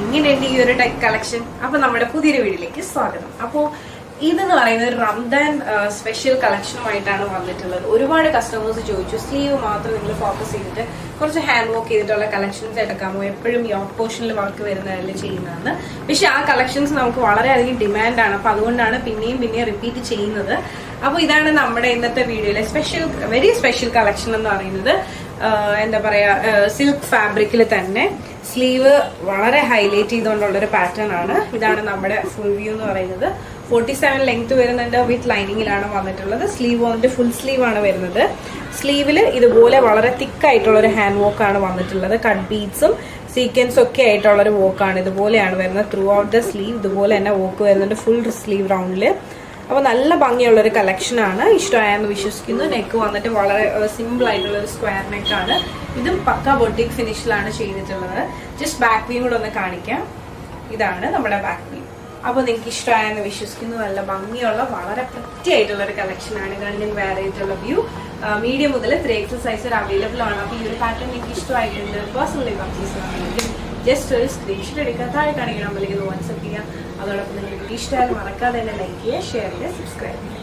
ഇങ്ങനെയുണ്ട് ഈ ഒരു ടൈപ്പ് കളക്ഷൻ. അപ്പൊ നമ്മുടെ പുതിയൊരു വീഡിയോയിലേക്ക് സ്വാഗതം. അപ്പോ ഇതെന്ന് പറയുന്നത് ഒരു റംദാൻ സ്പെഷ്യൽ കളക്ഷനുമായിട്ടാണ് വന്നിട്ടുള്ളത്. ഒരുപാട് കസ്റ്റമേഴ്സ് ചോദിച്ചു സ്ലീവ് മാത്രം നിങ്ങൾ ഫോക്കസ് ചെയ്തിട്ട് കുറച്ച് ഹാൻഡ് വർക്ക് ചെയ്തിട്ടുള്ള കളക്ഷൻസ് എടുക്കാമോ, എപ്പോഴും യോക്ക് പോർഷനിൽ വർക്ക് വരുന്നതല്ല ചെയ്യുന്നതെന്ന്. പക്ഷെ ആ കളക്ഷൻസ് നമുക്ക് വളരെയധികം ഡിമാൻഡാണ്. അപ്പൊ അതുകൊണ്ടാണ് പിന്നെയും റിപ്പീറ്റ് ചെയ്യുന്നത്. അപ്പൊ ഇതാണ് നമ്മുടെ ഇന്നത്തെ വീഡിയോയിലെ വെരി സ്പെഷ്യൽ കളക്ഷൻ എന്ന് പറയുന്നത്. എന്താ പറയാ, സിൽക്ക് ഫാബ്രിക്കിൽ തന്നെ സ്ലീവ് വളരെ ഹൈലൈറ്റ് ചെയ്തുകൊണ്ടുള്ളൊരു പാറ്റേൺ ആണ്. ഇതാണ് നമ്മുടെ ഫുൾ വ്യൂ എന്ന് പറയുന്നത്. 47 ലെങ്ത് വരുന്നുണ്ട്. വിത്ത് ലൈനിങ്ങിലാണ് വന്നിട്ടുള്ളത്. സ്ലീവ് വന്നിട്ട് ഫുൾ സ്ലീവ് ആണ് വരുന്നത്. സ്ലീവിൽ ഇതുപോലെ വളരെ തിക്കായിട്ടുള്ള ഒരു ഹാൻഡ് വർക്ക് ആണ് വന്നിട്ടുള്ളത്. കട്ട് ബീഡ്സും സീക്വൻസും ഒക്കെ ആയിട്ടുള്ളൊരു വോക്കാണ്. ഇതുപോലെയാണ് വരുന്നത്. ത്രൂ ഔട്ട് ദ സ്ലീവ് ഇതുപോലെ തന്നെ വോക്ക് വരുന്നുണ്ട്, ഫുൾ സ്ലീവ് റൗണ്ടില്. അപ്പോൾ നല്ല ഭംഗിയുള്ളൊരു കളക്ഷനാണ്. ഇഷ്ടമായെന്ന് വിശ്വസിക്കുന്നു. നെക്ക് വന്നിട്ട് വളരെ സിമ്പിൾ ആയിട്ടുള്ള ഒരു സ്ക്വയർ നെക്കാണ്. ഇതും പക്ക ബൊട്ടിക് ഫിനിഷിലാണ് ചെയ്തിട്ടുള്ളത്. ജസ്റ്റ് ബാക്ക് വ്യൂ കൂടെ ഒന്ന് കാണിക്കാം. ഇതാണ് നമ്മുടെ ബാക്ക് വ്യൂ. അപ്പോൾ നിങ്ങൾക്ക് ഇഷ്ടമായെന്ന് വിശ്വസിക്കുന്നു. നല്ല ഭംഗിയുള്ള വളരെ പ്രിറ്റി ആയിട്ടുള്ള ഒരു കളക്ഷനാണ്. രണ്ടും വേറെ ആയിട്ടുള്ള വ്യൂ. മീഡിയം മുതൽ 3XL സൈസ് അവൈലബിൾ ആണ്. അപ്പോൾ ഈ ഒരു പാറ്റേൺ നിങ്ങൾക്ക് ഇഷ്ടമായിട്ടുണ്ട്, പേഴ്സണലി പർച്ചേസ് ചെയ്യണമെങ്കിൽ ജസ്റ്റ് ഒരു സ്ക്രീൻഷോട്ട് എടുക്കുക, താഴെ കാണിക്കുന്ന നമ്പറിലേക്ക് വാട്സ്ആപ്പ് ചെയ്യാം. അതോടൊപ്പം നിങ്ങൾക്ക് ഇഷ്ടമായാലും മറക്കാതെ തന്നെ ലൈക്ക് ചെയ്യുക, ഷെയർ ചെയ്യുക, സബ്സ്ക്രൈബ് ചെയ്യുക.